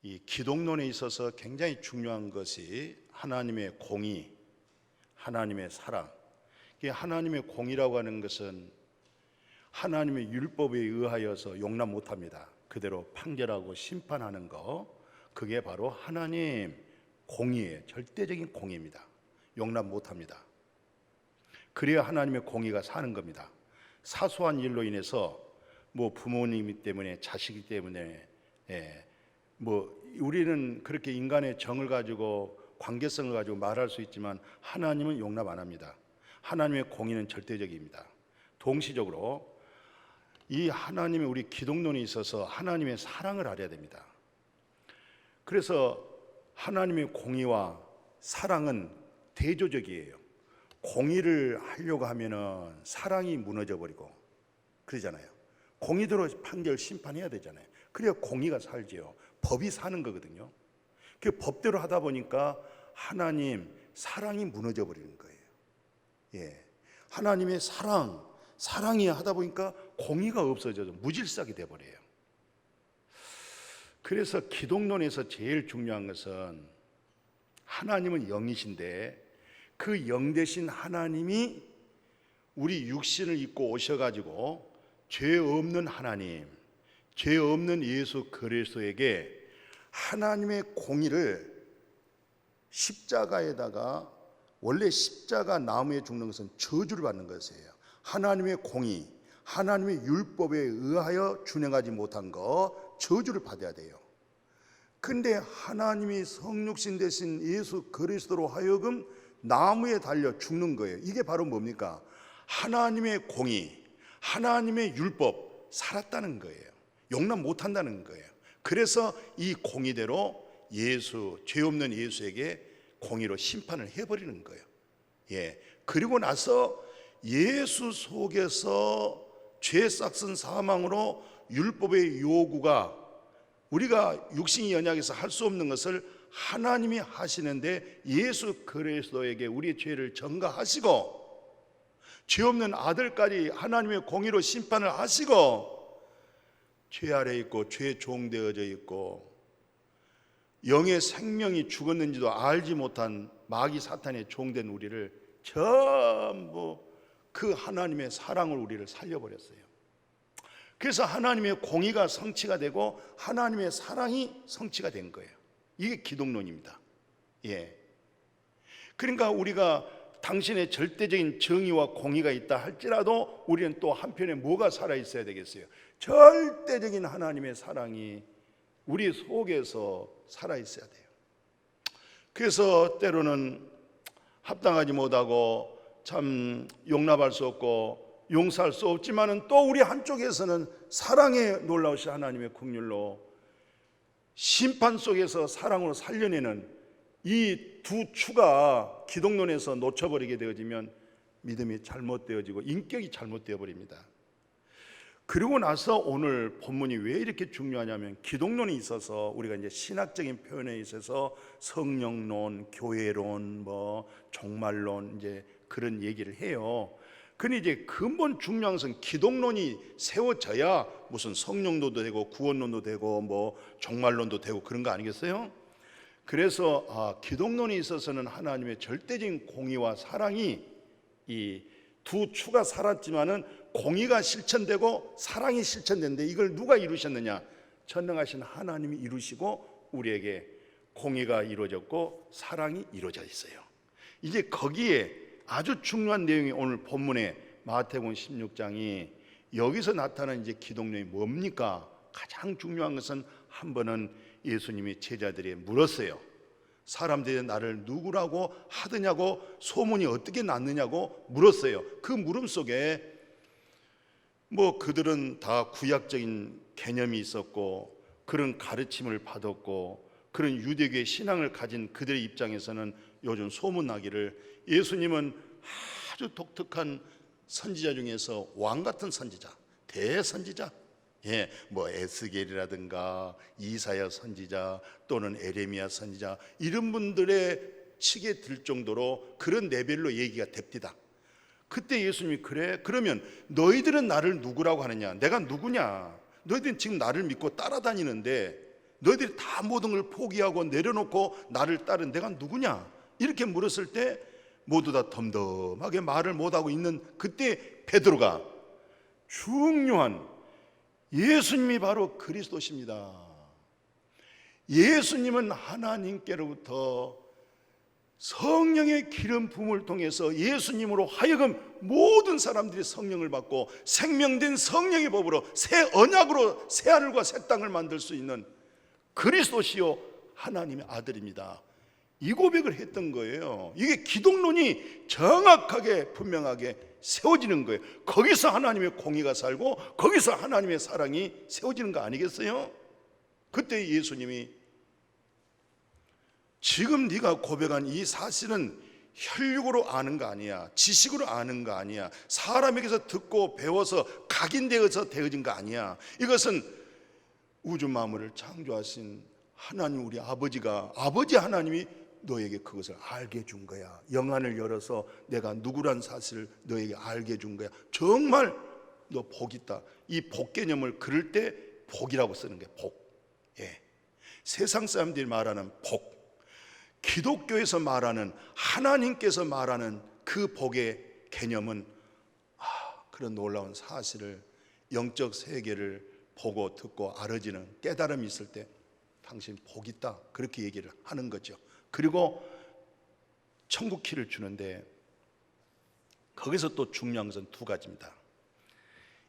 이 기독론에 있어서 굉장히 중요한 것이 하나님의 공의, 하나님의 사랑. 하나님의 공의라고 하는 것은 하나님의 율법에 의하여서 용납 못합니다. 그대로 판결하고 심판하는 거, 그게 바로 하나님 공의의 절대적인 공의입니다. 용납 못합니다. 그래야 하나님의 공의가 사는 겁니다. 사소한 일로 인해서 부모님 때문에, 자식 때문에, 우리는 그렇게 인간의 정을 가지고 관계성을 가지고 말할 수 있지만 하나님은 용납 안 합니다. 하나님의 공의는 절대적입니다. 동시적으로 이 하나님의 우리 기독론에 있어서 하나님의 사랑을 알아야 됩니다. 그래서 하나님의 공의와 사랑은 대조적이에요. 공의를 하려고 하면은 사랑이 무너져 버리고 그러잖아요. 공의대로 판결 심판해야 되잖아요. 그래야 공의가 살지요. 법이 사는 거거든요. 그 법대로 하다 보니까 하나님 사랑이 무너져 버리는 거예요. 하나님의 사랑이 하다 보니까 공의가 없어져서 무질서하게 돼 버려요. 그래서 기독론에서 제일 중요한 것은 하나님은 영이신데 그 영 되신 하나님이 우리 육신을 입고 오셔가지고 죄 없는 하나님, 죄 없는 예수 그리스도에게 하나님의 공의를 십자가에다가, 원래 십자가 나무에 죽는 것은 저주를 받는 것이에요. 하나님의 공의, 하나님의 율법에 의하여 준행하지 못한 거 저주를 받아야 돼요. 근데 하나님이 성육신 되신 예수 그리스도로 하여금 나무에 달려 죽는 거예요. 이게 바로 뭡니까? 하나님의 공의, 하나님의 율법 살았다는 거예요. 용납 못한다는 거예요. 그래서 이 공의대로 죄 없는 예수에게 공의로 심판을 해버리는 거예요. 그리고 나서 예수 속에서 죄 싹슨 사망으로 율법의 요구가 우리가 육신이 연약해서 할 수 없는 것을 하나님이 하시는데 예수 그리스도에게 우리의 죄를 전가하시고 죄 없는 아들까지 하나님의 공의로 심판을 하시고 죄 아래 있고 죄 종되어져 있고 영의 생명이 죽었는지도 알지 못한 마귀 사탄의 종된 우리를 전부 그 하나님의 사랑을 우리를 살려버렸어요. 그래서 하나님의 공의가 성취가 되고 하나님의 사랑이 성취가 된 거예요. 이게 기독론입니다. 그러니까 우리가 당신의 절대적인 정의와 공의가 있다 할지라도 우리는 또 한편에 뭐가 살아있어야 되겠어요? 절대적인 하나님의 사랑이 우리 속에서 살아있어야 돼요. 그래서 때로는 합당하지 못하고 참 용납할 수 없고 용서할 수 없지만은 또 우리 한쪽에서는 사랑의 놀라우신 하나님의 긍휼로 심판 속에서 사랑으로 살려내는 이 두 추가 기독론에서 놓쳐버리게 되어지면 믿음이 잘못되어지고 인격이 잘못되어 버립니다. 그리고 나서 오늘 본문이 왜 이렇게 중요하냐면 기독론에 있어서 우리가 이제 신학적인 표현에 있어서 성령론, 교회론, 종말론 이제 그런 얘기를 해요. 근데 이제 근본 중요한 것은 기독론이 세워져야 무슨 성령론도 되고 구원론도 되고 종말론도 되고 그런 거 아니겠어요? 그래서 기독론에 있어서는 하나님의 절대적인 공의와 사랑이 이 두 추가 살았지만은 공의가 실천되고 사랑이 실천되는데 이걸 누가 이루셨느냐? 전능하신 하나님이 이루시고 우리에게 공의가 이루어졌고 사랑이 이루어져 있어요. 이제 거기에 아주 중요한 내용이 오늘 본문의 마태복음 16장이 여기서 나타나는 이제 기독론이 뭡니까? 가장 중요한 것은 한 번은 예수님이 제자들이 물었어요. 사람들이 나를 누구라고 하느냐고 소문이 어떻게 났느냐고 물었어요. 그 물음 속에 그들은 다 구약적인 개념이 있었고 그런 가르침을 받았고 그런 유대교의 신앙을 가진 그들의 입장에서는 요즘 소문나기를 예수님은 아주 독특한 선지자 중에서 왕 같은 선지자, 대선지자, 에스겔이라든가 이사야 선지자 또는 에레미야 선지자 이런 분들의 칙에 들 정도로 그런 레벨로 얘기가 됩니다. 그때 예수님이 그래? 그러면 너희들은 나를 누구라고 하느냐? 내가 누구냐? 너희들은 지금 나를 믿고 따라다니는데 너희들이 다 모든 걸 포기하고 내려놓고 나를 따른 내가 누구냐? 이렇게 물었을 때 모두 다 덤덤하게 말을 못하고 있는 그때 베드로가 중요한 예수님이 바로 그리스도십니다. 예수님은 하나님께로부터 성령의 기름 부음을 통해서 예수님으로 하여금 모든 사람들이 성령을 받고 생명된 성령의 법으로 새 언약으로 새 하늘과 새 땅을 만들 수 있는 그리스도시요 하나님의 아들입니다. 이 고백을 했던 거예요. 이게 기독론이 정확하게 분명하게 세워지는 거예요. 거기서 하나님의 공의가 살고 거기서 하나님의 사랑이 세워지는 거 아니겠어요? 그때 예수님이 지금 네가 고백한 이 사실은 혈육으로 아는 거 아니야, 지식으로 아는 거 아니야, 사람에게서 듣고 배워서 각인되어서 되어진 거 아니야. 이것은 우주 만물을 창조하신 하나님 우리 아버지가, 아버지 하나님이 너에게 그것을 알게 해준 거야. 영안을 열어서 내가 누구란 사실을 너에게 알게 해준 거야. 정말 너 복 있다. 이 복 개념을 그럴 때 복이라고 쓰는 거야. 복. 예. 세상 사람들이 말하는 복, 기독교에서 말하는 하나님께서 말하는 그 복의 개념은 그런 놀라운 사실을, 영적 세계를 보고 듣고 알아지는 깨달음이 있을 때 당신 복 있다, 그렇게 얘기를 하는 거죠. 그리고 천국 키를 주는데 거기서 또 중요한 것은 두 가지입니다.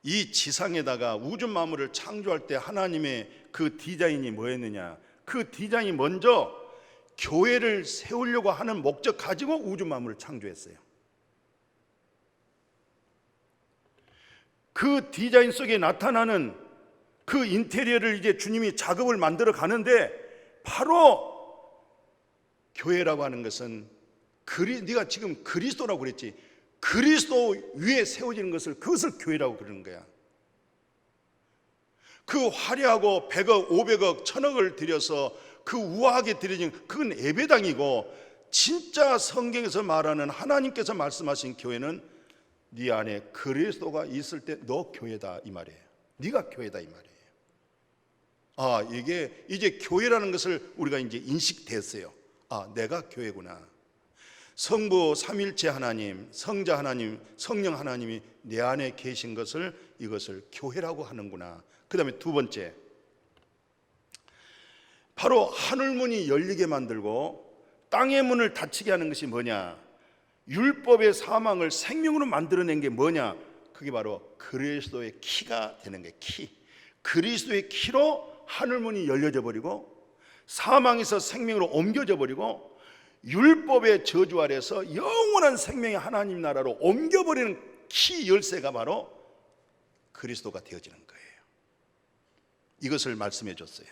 이 지상에다가 우주 만물을 창조할 때 하나님의 그 디자인이 뭐였느냐? 그 디자인이 먼저 교회를 세우려고 하는 목적 가지고 우주 만물을 창조했어요. 그 디자인 속에 나타나는 그 인테리어를 이제 주님이 작업을 만들어 가는데, 바로 교회라고 하는 것은 네가 지금 그리스도라고 그랬지, 그리스도 위에 세워지는 것을, 그것을 교회라고 그러는 거야. 그 화려하고 100억, 500억, 1000억을 들여서 그 우아하게 드려진 그건 예배당이고, 진짜 성경에서 말하는 하나님께서 말씀하신 교회는 네 안에 그리스도가 있을 때 너 교회다 이 말이에요. 네가 교회다 이 말이에요. 이게 이제 교회라는 것을 우리가 이제 인식됐어요. 내가 교회구나. 성부 삼일체 하나님, 성자 하나님, 성령 하나님이 내 안에 계신 것을, 이것을 교회라고 하는구나. 그 다음에 두 번째, 바로 하늘문이 열리게 만들고 땅의 문을 닫히게 하는 것이 뭐냐? 율법의 사망을 생명으로 만들어낸 게 뭐냐? 그게 바로 그리스도의 키가 되는 거예요. 키. 그리스도의 키로 하늘문이 열려져 버리고 사망에서 생명으로 옮겨져 버리고 율법의 저주 아래서 영원한 생명의 하나님 나라로 옮겨버리는 키 열쇠가 바로 그리스도가 되어지는 거예요. 이것을 말씀해 줬어요.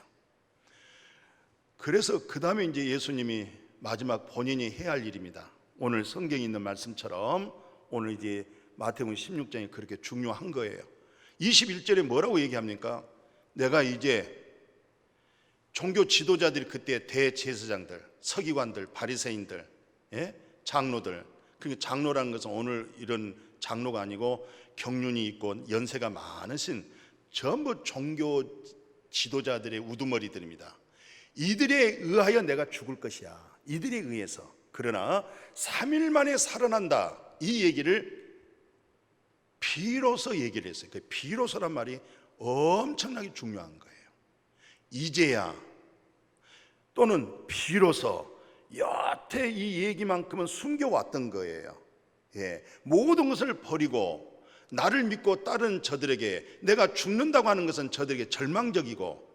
그래서 그 다음에 이제 예수님이 마지막 본인이 해야 할 일입니다. 오늘 성경에 있는 말씀처럼 오늘 이제 마태복음 16장이 그렇게 중요한 거예요. 21절에 뭐라고 얘기합니까? 내가 이제 종교 지도자들이, 그때 대제사장들, 서기관들, 바리새인들, 장로들, 그러니까 장로라는 것은 오늘 이런 장로가 아니고 경륜이 있고 연세가 많으신 전부 종교 지도자들의 우두머리들입니다. 이들에 의하여 내가 죽을 것이야. 이들에 의해서. 그러나 3일 만에 살아난다, 이 얘기를 비로소 얘기를 했어요. 그 비로소란 말이 엄청나게 중요한 거예요. 이제야 또는 비로소, 여태 이 얘기만큼은 숨겨왔던 거예요. 모든 것을 버리고 나를 믿고 따른 저들에게 내가 죽는다고 하는 것은 저들에게 절망적이고,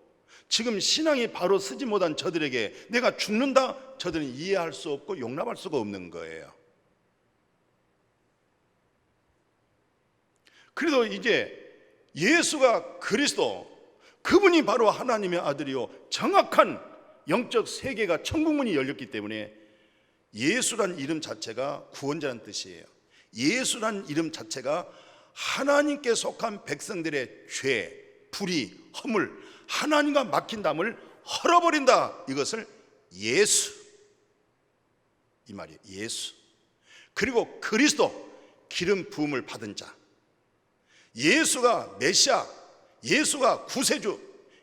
지금 신앙이 바로 서지 못한 저들에게 내가 죽는다, 저들은 이해할 수 없고 용납할 수가 없는 거예요. 그래도 이제 예수가 그리스도, 그분이 바로 하나님의 아들이요 정확한 영적 세계가 천국문이 열렸기 때문에 예수란 이름 자체가 구원자라는 뜻이에요. 예수란 이름 자체가 하나님께 속한 백성들의 죄, 불의, 허물, 하나님과 막힌 담을 헐어버린다, 이것을 예수, 이 말이에요. 예수. 그리고 그리스도, 기름 부음을 받은 자. 예수가 메시아, 예수가 구세주,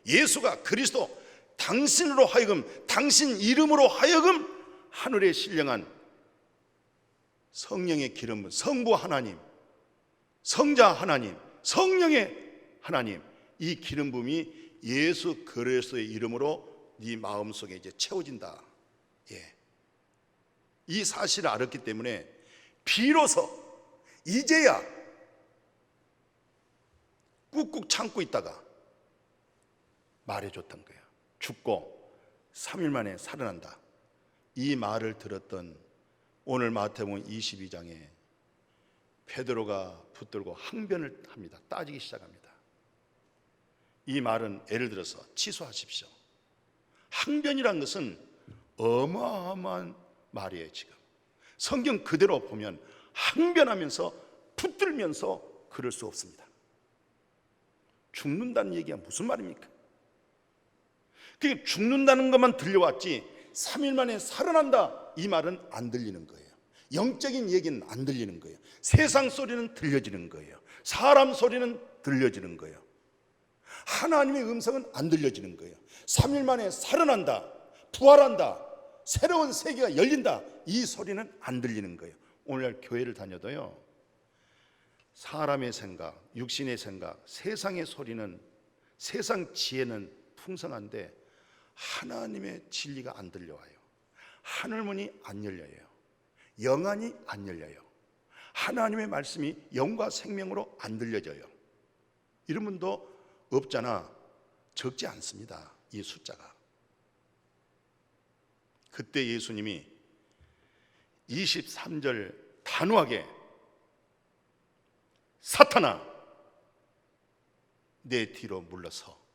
예수가 그리스도, 당신으로 하여금, 당신 이름으로 하여금 하늘에 신령한 성령의 기름, 성부 하나님, 성자 하나님, 성령의 하나님, 이 기름 부음이 예수 그리스도의 이름으로 네 마음속에 이제 채워진다. 이 사실을 알았기 때문에 비로소 이제야 꾹꾹 참고 있다가 말해줬던 거예요. 죽고 3일 만에 살아난다. 이 말을 들었던 오늘 마태복음 22장에 베드로가 붙들고 항변을 합니다. 따지기 시작합니다. 이 말은 예를 들어서 취소하십시오. 항변이란 것은 어마어마한 말이에요. 지금 성경 그대로 보면 항변하면서 붙들면서 그럴 수 없습니다. 죽는다는 얘기가 무슨 말입니까? 그게 죽는다는 것만 들려왔지 3일 만에 살아난다 이 말은 안 들리는 거예요. 영적인 얘기는 안 들리는 거예요. 세상 소리는 들려지는 거예요. 사람 소리는 들려지는 거예요. 하나님의 음성은 안 들려지는 거예요. 3일 만에 살아난다, 부활한다, 새로운 세계가 열린다 이 소리는 안 들리는 거예요. 오늘날 교회를 다녀도요, 사람의 생각, 육신의 생각, 세상의 소리는, 세상 지혜는 풍성한데 하나님의 진리가 안 들려와요. 하늘문이 안 열려요. 영안이 안 열려요. 하나님의 말씀이 영과 생명으로 안 들려져요. 이런 분도 없잖아. 적지 않습니다. 이 숫자가. 그때 예수님이 23절 단호하게 사탄아 내 뒤로 물러서.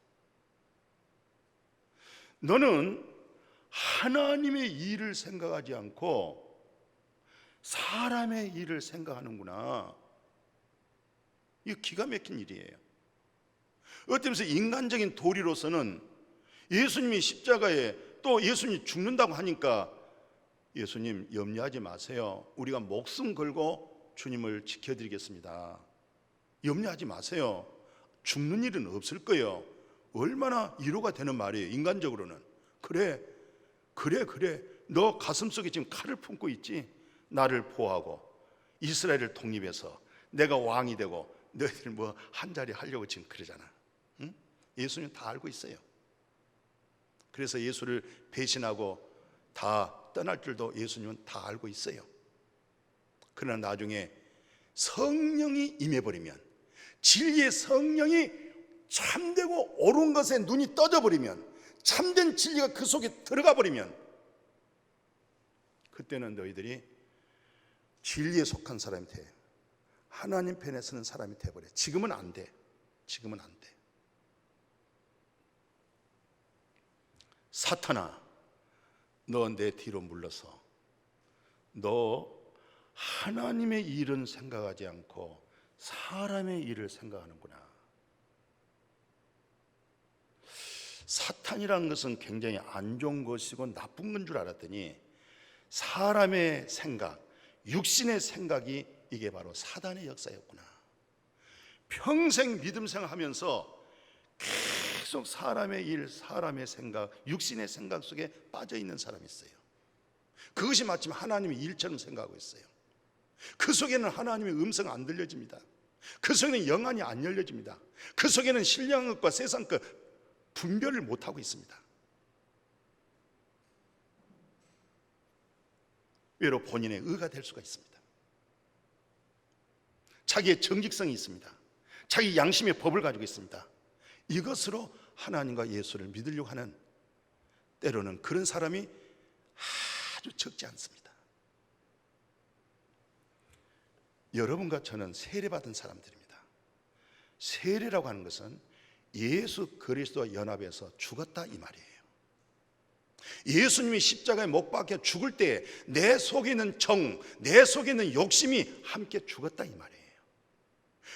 너는 하나님의 일을 생각하지 않고 사람의 일을 생각하는구나. 이거 기가 막힌 일이에요. 어쩌면서 인간적인 도리로서는 예수님이 십자가에 또 예수님이 죽는다고 하니까 예수님 염려하지 마세요. 우리가 목숨 걸고 주님을 지켜드리겠습니다. 염려하지 마세요. 죽는 일은 없을 거예요. 얼마나 위로가 되는 말이에요. 인간적으로는. 그래 너 가슴속에 지금 칼을 품고 있지. 나를 보호하고 이스라엘을 독립해서 내가 왕이 되고 너희들 뭐 한 자리 하려고 지금 그러잖아. 응? 예수님 다 알고 있어요. 그래서 예수를 배신하고 다 떠날 줄도 예수님은 다 알고 있어요. 그러나 나중에 성령이 임해버리면, 진리의 성령이 참되고 옳은 것에 눈이 떠져버리면, 참된 진리가 그 속에 들어가 버리면, 그때는 너희들이 진리에 속한 사람이 돼. 하나님 편에 서는 사람이 돼버려. 지금은 안 돼. 지금은 안 돼. 사탄아, 너 내 뒤로 물러서. 너 하나님의 일은 생각하지 않고 사람의 일을 생각하는구나. 사탄이라는 것은 굉장히 안 좋은 것이고 나쁜 건 줄 알았더니 사람의 생각, 육신의 생각이 이게 바로 사단의 역사였구나. 평생 믿음 생활하면서 계속 사람의 일, 사람의 생각, 육신의 생각 속에 빠져 있는 사람이 있어요. 그것이 마침 하나님의 일처럼 생각하고 있어요. 그 속에는 하나님의 음성 안 들려집니다. 그 속에는 영안이 안 열려집니다. 그 속에는 신령한 것과 세상 것 분별을 못하고 있습니다. 외로 본인의 의가 될 수가 있습니다. 자기의 정직성이 있습니다. 자기 양심의 법을 가지고 있습니다. 이것으로 하나님과 예수를 믿으려고 하는, 때로는 그런 사람이 아주 적지 않습니다. 여러분과 저는 세례받은 사람들입니다. 세례라고 하는 것은 예수 그리스도와 연합해서 죽었다 이 말이에요. 예수님이 십자가에 못 박혀 죽을 때 내 속에 있는 정, 내 속에 있는 욕심이 함께 죽었다 이 말이에요.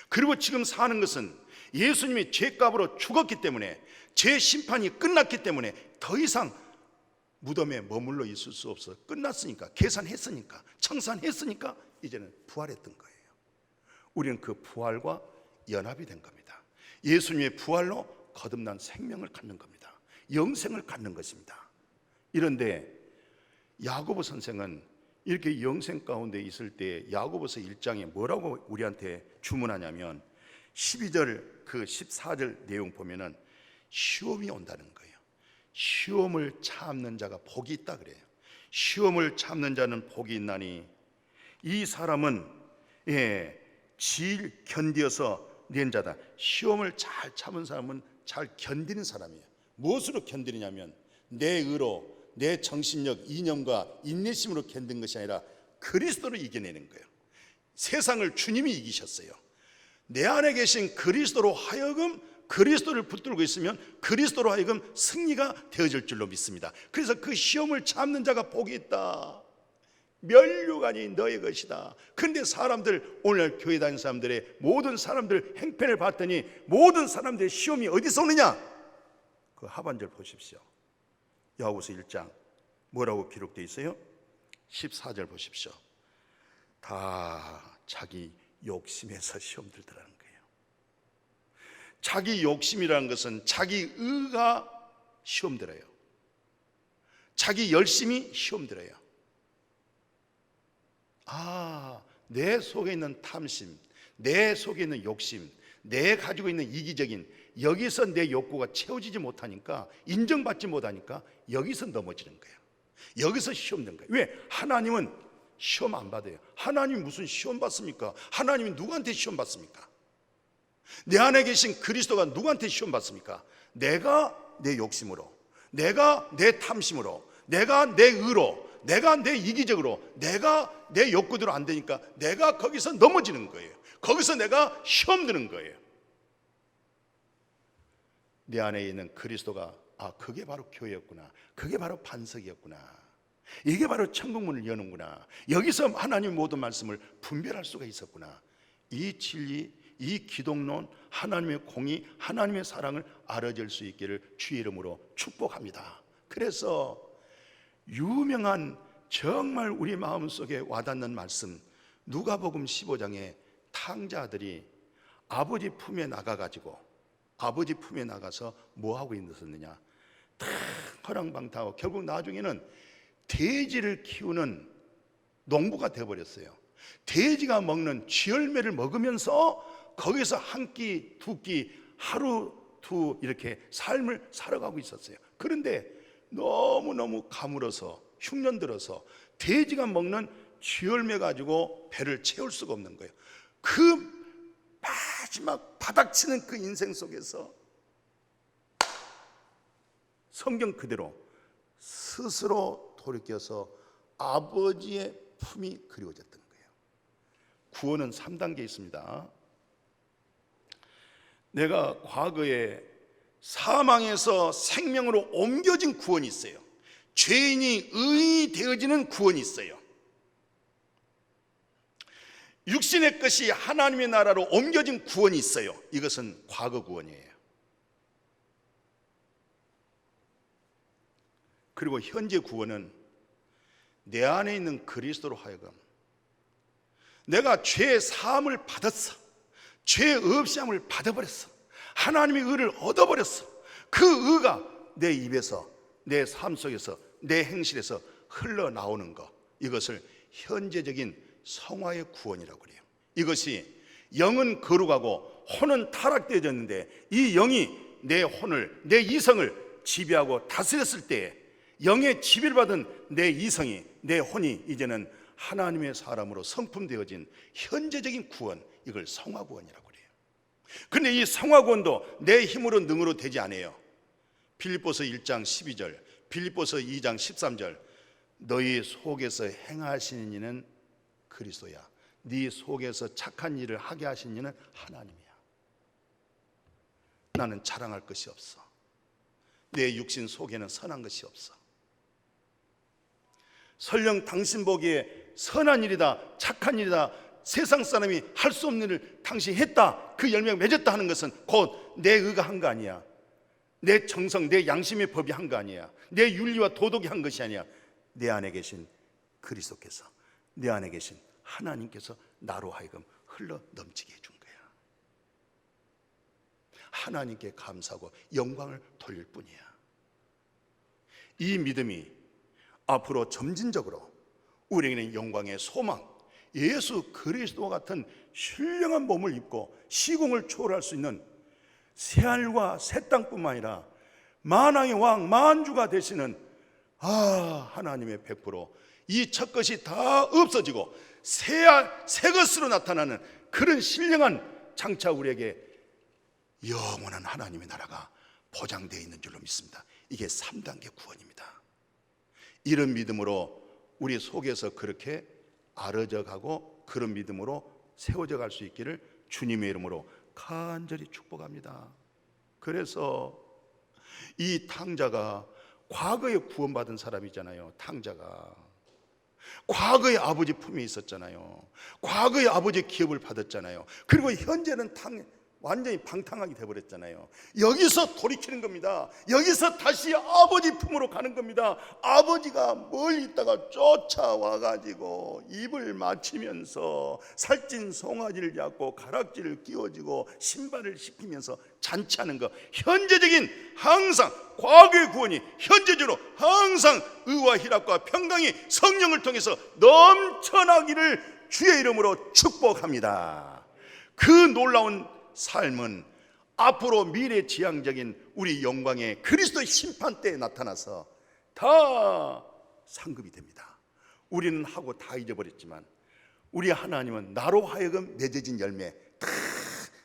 그리고 지금 사는 것은 예수님이 죄값으로 죽었기 때문에, 죄 심판이 끝났기 때문에 더 이상 무덤에 머물러 있을 수 없어. 끝났으니까, 계산했으니까, 청산했으니까 이제는 부활했던 거예요. 우리는 그 부활과 연합이 된 겁니다. 예수님의 부활로 거듭난 생명을 갖는 겁니다. 영생을 갖는 것입니다. 이런데 야고보 선생은 이렇게 영생 가운데 있을 때 야고보서 1장에 뭐라고 우리한테 주문하냐면 12절 그 14절 내용 보면은 시험이 온다는 거예요. 시험을 참는 자가 복이 있다 그래요. 시험을 참는 자는 복이 있나니 이 사람은 질 견디어서 낸 자다. 시험을 잘 참은 사람은 잘 견디는 사람이에요. 무엇으로 견디느냐면 내 의로, 내 정신력, 이념과 인내심으로 견딘 것이 아니라 그리스도로 이겨내는 거예요. 세상을 주님이 이기셨어요. 내 안에 계신 그리스도로 하여금 그리스도를 붙들고 있으면 그리스도로 하여금 승리가 되어질 줄로 믿습니다. 그래서 그 시험을 참는 자가 복이 있다. 면류관이 너의 것이다. 그런데 사람들, 오늘 교회 다니는 사람들의 모든 사람들 행편을 봤더니 모든 사람들의 시험이 어디서 오느냐? 그 하반절 보십시오. 야고보서 1장 뭐라고 기록되어 있어요? 14절 보십시오. 다 자기 욕심에서 시험 들더라는 거예요. 자기 욕심이라는 것은 자기 의가 시험 들어요. 자기 열심이 시험 들어요. 내 속에 있는 탐심, 내 속에 있는 욕심, 내 가지고 있는 이기적인, 여기서 내 욕구가 채워지지 못하니까, 인정받지 못하니까 여기서 넘어지는 거예요. 여기서 시험 든 거예요. 왜? 하나님은 시험 안 받아요. 하나님이 무슨 시험 받습니까? 하나님이 누구한테 시험 받습니까? 내 안에 계신 그리스도가 누구한테 시험 받습니까? 내가 내 욕심으로, 내가 내 탐심으로, 내가 내 의로, 내가 내 이기적으로, 내가 내 욕구대로 안 되니까 내가 거기서 넘어지는 거예요. 거기서 내가 시험 드는 거예요. 내 안에 있는 그리스도가 그게 바로 교회였구나, 그게 바로 반석이었구나, 이게 바로 천국문을 여는구나, 여기서 하나님의 모든 말씀을 분별할 수가 있었구나. 이 진리, 이 기독론, 하나님의 공의, 하나님의 사랑을 알아질 수 있기를 주의 이름으로 축복합니다. 그래서 유명한, 정말 우리 마음속에 와닿는 말씀, 누가복음 15장에 탕자들이 아버지 품에 나가가지고, 아버지 품에 나가서 뭐하고 있었느냐, 다 허랑방탕하고 결국 나중에는 돼지를 키우는 농부가 되어버렸어요. 돼지가 먹는 쥐열매를 먹으면서 거기서 한 끼, 두 끼, 하루, 두 이렇게 삶을 살아가고 있었어요. 그런데 너무너무 가물어서, 흉년 들어서 돼지가 먹는 쥐열매 가지고 배를 채울 수가 없는 거예요. 그 마지막 바닥치는 그 인생 속에서 성경 그대로 스스로 돌이켜서 아버지의 품이 그리워졌던 거예요. 구원은 3단계 있습니다. 내가 과거에 사망에서 생명으로 옮겨진 구원이 있어요. 죄인이 의인이 되어지는 구원이 있어요. 육신의 것이 하나님의 나라로 옮겨진 구원이 있어요. 이것은 과거 구원이에요. 그리고 현재 구원은 내 안에 있는 그리스도로 하여금 내가 죄 사함을 받았어, 죄 없이함을 받아버렸어, 하나님의 의를 얻어버렸어. 그 의가 내 입에서, 내 삶 속에서, 내 행실에서 흘러나오는 것, 이것을 현재적인 성화의 구원이라고 그래요. 이것이 영은 거룩하고 혼은 타락되어졌는데 이 영이 내 혼을, 내 이성을 지배하고 다스렸을 때에 영의 지배를 받은 내 이성이, 내 혼이 이제는 하나님의 사람으로 성품되어진 현재적인 구원, 이걸 성화구원이라고 그래요. 그런데 이 성화구원도 내 힘으로 능으로 되지 않아요. 빌립보서 1장 12절, 빌립보서 2장 13절, 너희 속에서 행하시는 이는 그리스도야. 네 속에서 착한 일을 하게 하신 이는 하나님이야. 나는 자랑할 것이 없어. 내 육신 속에는 선한 것이 없어. 설령 당신 보기에 선한 일이다, 착한 일이다, 세상 사람이 할 수 없는 일을 당신이 했다, 그 열매가 맺었다 하는 것은 곧 내 의가 한 거 아니야. 내 정성, 내 양심의 법이 한 거 아니야. 내 윤리와 도덕이 한 것이 아니야. 내 안에 계신 그리스도께서, 내 안에 계신 하나님께서 나로 하여금 흘러 넘치게 해준 거야. 하나님께 감사하고 영광을 돌릴 뿐이야. 이 믿음이 앞으로 점진적으로 우리에게는 영광의 소망, 예수 그리스도와 같은 신령한 몸을 입고 시공을 초월할 수 있는 새하늘과 새 땅뿐만 아니라 만왕의 왕 만주가 되시는 하나님의 100%, 이 첫것이 다 없어지고 새 것으로 나타나는 그런 신령한 장차 우리에게 영원한 하나님의 나라가 보장되어 있는 줄로 믿습니다. 이게 3단계 구원입니다. 이런 믿음으로 우리 속에서 그렇게 아르져 가고 그런 믿음으로 세워져 갈 수 있기를 주님의 이름으로 간절히 축복합니다. 그래서 이 탕자가 과거에 구원받은 사람이잖아요. 탕자가 과거에 아버지 품에 있었잖아요. 과거에 아버지의 기업을 받았잖아요. 그리고 현재는 완전히 방탕하게 돼버렸잖아요. 여기서 돌이키는 겁니다. 여기서 다시 아버지 품으로 가는 겁니다. 아버지가 멀리 있다가 쫓아와가지고 입을 맞추면서 살찐 송아지를 잡고 가락지를 끼워주고 신발을 시키면서 잔치하는 것, 현재적인 항상 과거의 구원이 현재적으로 항상 의와 희락과 평강이 성령을 통해서 넘쳐나기를 주의 이름으로 축복합니다. 그 놀라운 삶은 앞으로 미래지향적인 우리 영광의 그리스도의 심판 때에 나타나서 다 상급이 됩니다. 우리는 하고 다 잊어버렸지만 우리 하나님은 나로 하여금 맺어진 열매 다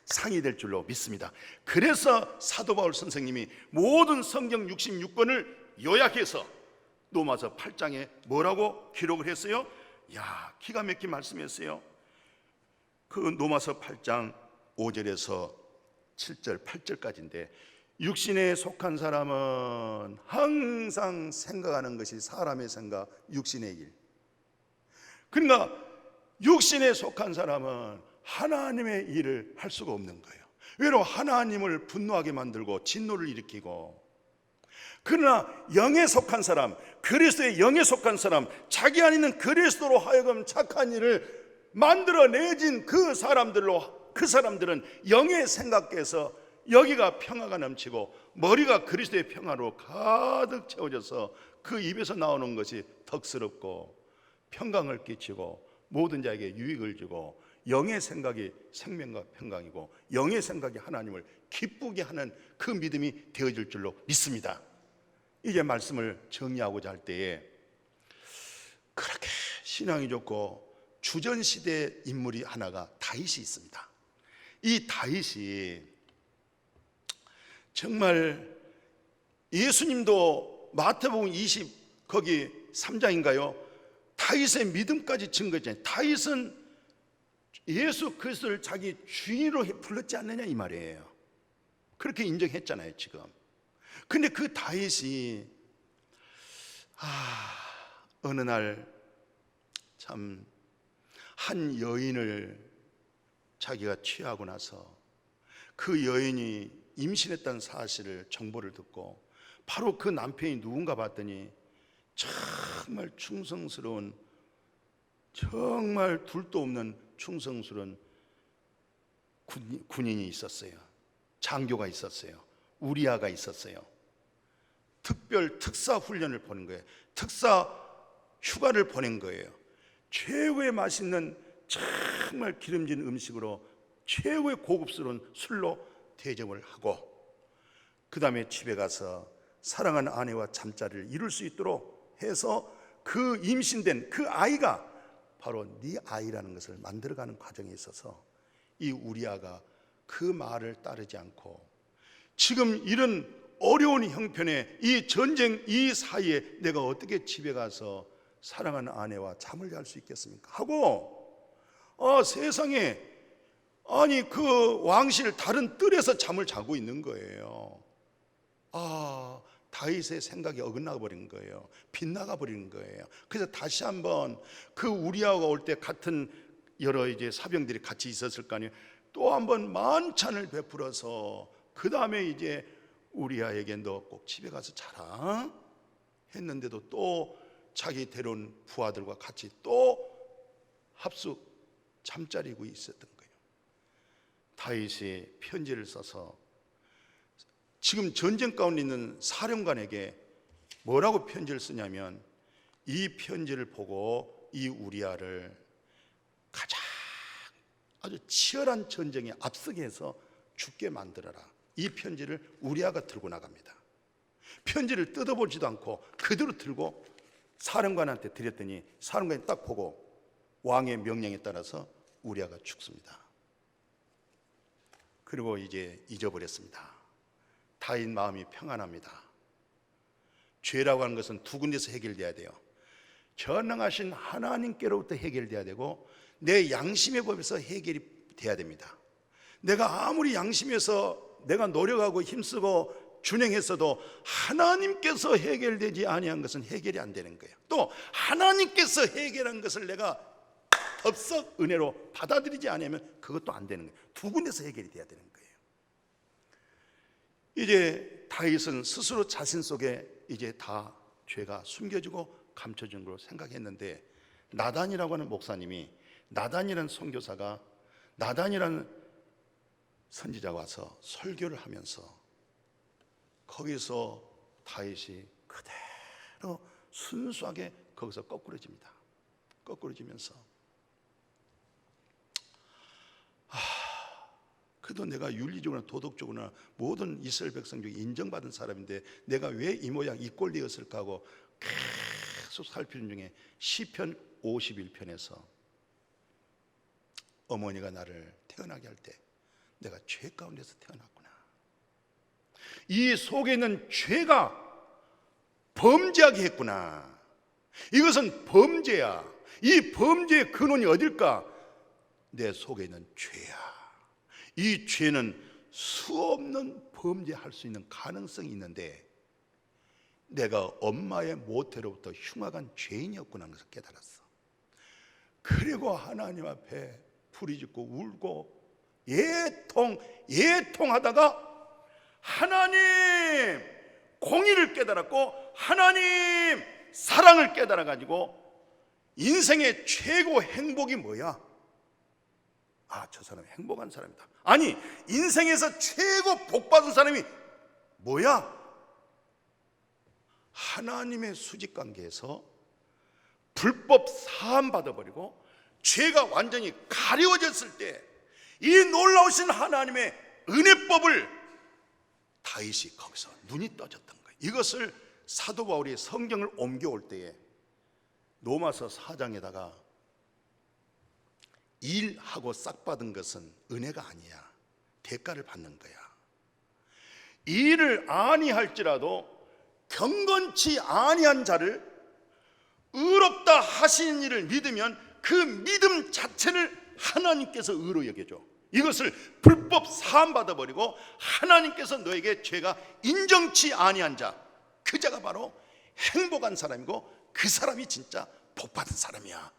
상이 될 줄로 믿습니다. 그래서 사도 바울 선생님이 모든 성경 66권을 요약해서 로마서 8장에 뭐라고 기록을 했어요? 기가 막힌 말씀이었어요. 그 로마서 8장 5절에서 7절 8절까지인데, 육신에 속한 사람은 항상 생각하는 것이 사람의 생각, 육신의 일. 그러니까 육신에 속한 사람은 하나님의 일을 할 수가 없는 거예요. 왜냐하면 하나님을 분노하게 만들고 진노를 일으키고. 그러나 영에 속한 사람, 그리스도의 영에 속한 사람, 자기 안에 있는 그리스도로 하여금 착한 일을 만들어내진 그 사람들은 영의 생각에서 여기가 평화가 넘치고 머리가 그리스도의 평화로 가득 채워져서 그 입에서 나오는 것이 덕스럽고 평강을 끼치고 모든 자에게 유익을 주고, 영의 생각이 생명과 평강이고 영의 생각이 하나님을 기쁘게 하는 그 믿음이 되어질 줄로 믿습니다. 이제 말씀을 정리하고자 할 때에 그렇게 신앙이 좋고 주전시대 인물이 하나가 다윗이 있습니다. 이 다윗이 정말 예수님도 마태복음 20 거기 3장인가요? 다윗의 믿음까지 증거했잖아요. 다윗은 예수 그리스도를 자기 주인으로 불렀지 않느냐 이 말이에요. 그렇게 인정했잖아요 지금. 근데 그 다윗이 어느 날 참 한 여인을 자기가 취하고 나서 그 여인이 임신했다는 사실을 정보를 듣고 바로 그 남편이 누군가 봤더니 정말 충성스러운, 정말 둘도 없는 충성스러운 군인이 있었어요. 장교가 있었어요. 우리아가 있었어요. 특사 훈련을 보낸 거예요. 특사 휴가를 보낸 거예요. 최고의 맛있는 정말 기름진 음식으로 최고의 고급스러운 술로 대접을 하고, 그 다음에 집에 가서 사랑하는 아내와 잠자리를 이룰 수 있도록 해서 그 임신된 그 아이가 바로 네 아이라는 것을 만들어가는 과정에 있어서 이 우리아가 그 말을 따르지 않고, 지금 이런 어려운 형편에 이 전쟁 이 사이에 내가 어떻게 집에 가서 사랑하는 아내와 잠을 잘 수 있겠습니까? 하고 세상에 그 왕실 다른 뜰에서 잠을 자고 있는 거예요. 다윗의 생각이 어긋나 버린 거예요. 빗나가 버리는 거예요. 그래서 다시 한번 그 우리아가 올 때 같은 여러 이제 사병들이 같이 있었을 거 아니에요. 또 한번 만찬을 베풀어서 그 다음에 이제 우리아에게 너 꼭 집에 가서 자라 했는데도 또 자기 데려온 부하들과 같이 또 합숙 잠자리고 있었던 거예요. 다윗이 편지를 써서 지금 전쟁 가운데 있는 사령관에게 뭐라고 편지를 쓰냐면, 이 편지를 보고 이 우리아를 가장 아주 치열한 전쟁에 앞서게 해서 죽게 만들어라. 이 편지를 우리아가 들고 나갑니다. 편지를 뜯어보지도 않고 그대로 들고 사령관한테 드렸더니 사령관이 딱 보고 왕의 명령에 따라서 우리아가 죽습니다. 그리고 이제 잊어버렸습니다. 다윗 마음이 평안합니다. 죄라고 하는 것은 두 군데서 해결돼야 돼요. 전능하신 하나님께로부터 해결돼야 되고, 내 양심의 법에서 해결이 돼야 됩니다. 내가 아무리 양심에서 내가 노력하고 힘쓰고 준행했어도 하나님께서 해결되지 아니한 것은 해결이 안 되는 거예요. 또 하나님께서 해결한 것을 내가 덥석 은혜로 받아들이지 않으면 그것도 안 되는 거예요. 두 군데서 해결이 돼야 되는 거예요. 이제 다윗은 스스로 자신 속에 이제 다 죄가 숨겨지고 감춰진 걸로 생각했는데, 나단이라고 하는 목사님이, 나단이라는 선교사가, 나단이라는 선지자가 와서 설교를 하면서 거기서 다윗이 그대로 순수하게 거기서 거꾸러집니다. 거꾸러지면서 그래도 내가 윤리적으로나 도덕적으로나 모든 이스라엘 백성 중에 인정받은 사람인데 내가 왜 이 모양 이 꼴 되었을까 하고 계속 살피는 중에 시편 51편에서 어머니가 나를 태어나게 할 때 내가 죄 가운데서 태어났구나. 이 속에 있는 죄가 범죄하게 했구나. 이것은 범죄야. 이 범죄의 근원이 어딜까? 내 속에 있는 죄야. 이 죄는 수없는 범죄할 수 있는 가능성이 있는데 내가 엄마의 모태로부터 흉악한 죄인이었구나 하는 것을 깨달았어. 그리고 하나님 앞에 부리짖고 울고 예통하다가 하나님 공의를 깨달았고 하나님 사랑을 깨달아가지고 인생의 최고 행복이 뭐야? 저 사람 행복한 사람이다. 아니, 인생에서 최고 복받은 사람이 뭐야? 하나님의 수직관계에서 불법 사함 받아버리고 죄가 완전히 가려워졌을 때 이 놀라우신 하나님의 은혜법을 다윗이 거기서 눈이 떠졌던 거예요. 이것을 사도 바울이 성경을 옮겨올 때에 로마서 4장에다가 일하고 싹 받은 것은 은혜가 아니야. 대가를 받는 거야. 일을 아니할지라도 경건치 아니한 자를 의롭다 하시는 일을 믿으면 그 믿음 자체를 하나님께서 의로 여겨줘. 이것을 불법 사함 받아버리고 하나님께서 너에게 죄가 인정치 아니한 자, 그 자가 바로 행복한 사람이고 그 사람이 진짜 복받은 사람이야.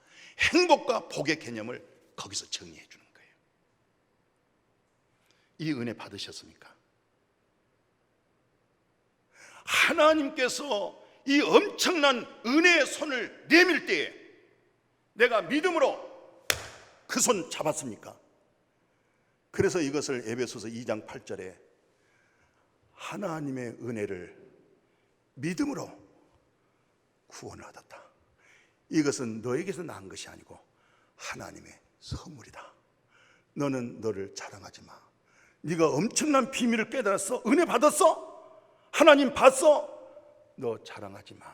행복과 복의 개념을 거기서 정리해 주는 거예요. 이 은혜 받으셨습니까? 하나님께서 이 엄청난 은혜의 손을 내밀 때에 내가 믿음으로 그 손 잡았습니까? 그래서 이것을 에베소서 2장 8절에 하나님의 은혜를 믿음으로 구원을 얻었다. 이것은 너에게서 난 것이 아니고 하나님의 선물이다. 너는 너를 자랑하지 마. 네가 엄청난 비밀을 깨달았어? 은혜 받았어? 하나님 봤어? 너 자랑하지 마.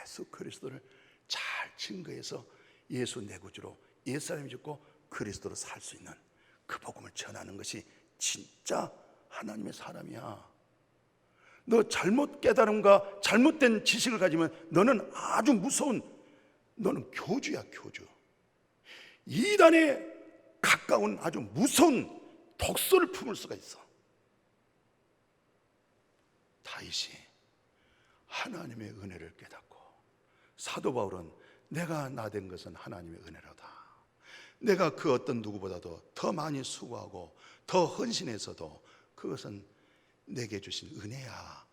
예수 그리스도를 잘 증거해서 예수 내 구주로 옛사람이 죽고 그리스도로 살 수 있는 그 복음을 전하는 것이 진짜 하나님의 사람이야. 너 잘못 깨달음과 잘못된 지식을 가지면 너는 아주 무서운, 너는 교주야, 교주. 이단에 가까운 아주 무서운 독소를 품을 수가 있어. 다윗이 하나님의 은혜를 깨닫고, 사도 바울은 내가 나된 것은 하나님의 은혜로다. 내가 그 어떤 누구보다도 더 많이 수고하고 더 헌신해서도 그것은 내게 주신 은혜야.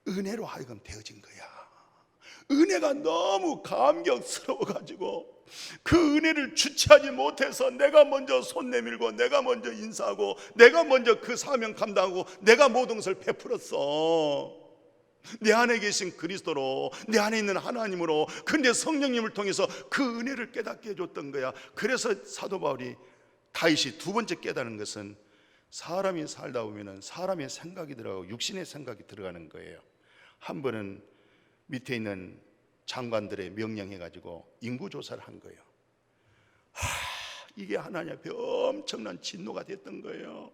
은혜로 하여금 되어진 거야. 은혜가 너무 감격스러워가지고 그 은혜를 주체하지 못해서 내가 먼저 손 내밀고 내가 먼저 인사하고 내가 먼저 그 사명 감당하고 내가 모든 것을 베풀었어. 내 안에 계신 그리스도로, 내 안에 있는 하나님으로, 근데 성령님을 통해서 그 은혜를 깨닫게 해줬던 거야. 그래서 사도 바울이, 다윗이 두 번째 깨닫는 것은 사람이 살다 보면 사람의 생각이 들어가고 육신의 생각이 들어가는 거예요. 한 번은 밑에 있는 장관들의 명령해가지고 인구조사를 한 거예요. 이게 하나님 앞에 엄청난 진노가 됐던 거예요.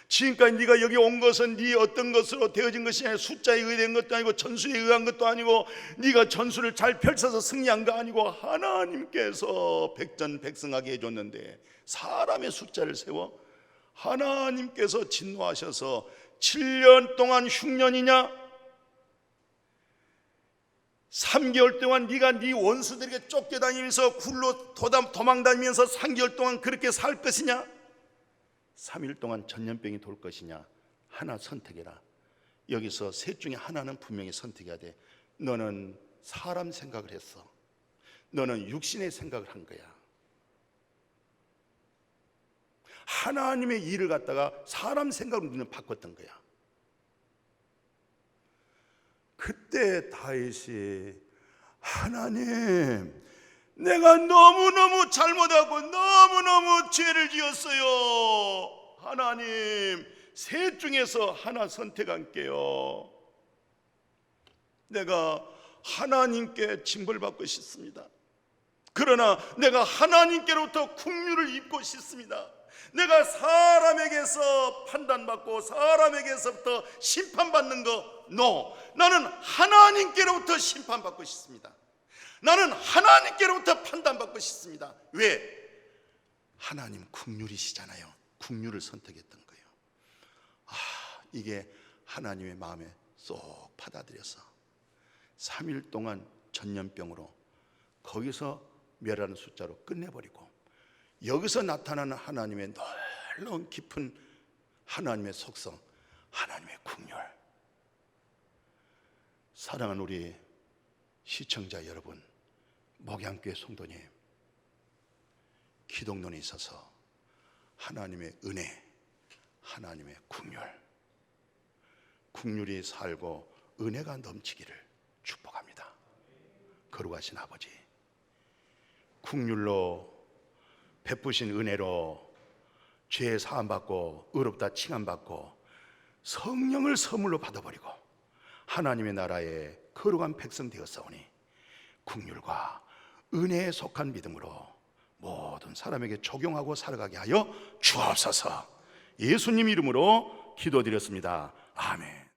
지금까지 네가 여기 온 것은 네 어떤 것으로 되어진 것이 아니라 숫자에 의한 것도 아니고 전술에 의한 것도 아니고 네가 전술을 잘 펼쳐서 승리한 거 아니고 하나님께서 백전백승하게 해줬는데 사람의 숫자를 세워 하나님께서 진노하셔서 7년 동안 흉년이냐 3개월 동안 네가 네 원수들에게 쫓겨다니면서 굴로 도망다니면서 3개월 동안 그렇게 살 것이냐 3일 동안 전염병이 돌 것이냐 하나 선택해라. 여기서 셋 중에 하나는 분명히 선택해야 돼. 너는 사람 생각을 했어. 너는 육신의 생각을 한 거야. 하나님의 일을 갖다가 사람 생각으로 너는 바꿨던 거야. 그때 다윗이 하나님 내가 너무너무 잘못하고 너무너무 죄를 지었어요. 하나님 셋 중에서 하나 선택할게요. 내가 하나님께 징벌받고 싶습니다. 그러나 내가 하나님께로부터 긍휼을 입고 싶습니다. 내가 사람에게서 판단받고 사람에게서부터 심판받는 거 no. 나는 하나님께로부터 심판받고 싶습니다. 나는 하나님께로부터 판단받고 싶습니다. 왜? 하나님 긍휼이시잖아요. 긍휼을 선택했던 거예요. 이게 하나님의 마음에 쏙 받아들여서 3일 동안 전염병으로 거기서 멸하는 숫자로 끝내버리고 여기서 나타나는 하나님의 놀라운 깊은 하나님의 속성, 하나님의 긍휼. 사랑하는 우리 시청자 여러분, 목양교회 성도님, 기독론에 있어서 하나님의 은혜, 하나님의 긍휼, 긍휼이 살고 은혜가 넘치기를 축복합니다. 거룩하신 아버지, 긍휼로 베푸신 은혜로 죄 사함받고 의롭다 칭함받고 성령을 선물로 받아버리고 하나님의 나라에 거룩한 백성 되었사오니 긍휼과 은혜에 속한 믿음으로 모든 사람에게 적용하고 살아가게 하여 주옵소서. 예수님 이름으로 기도드렸습니다. 아멘.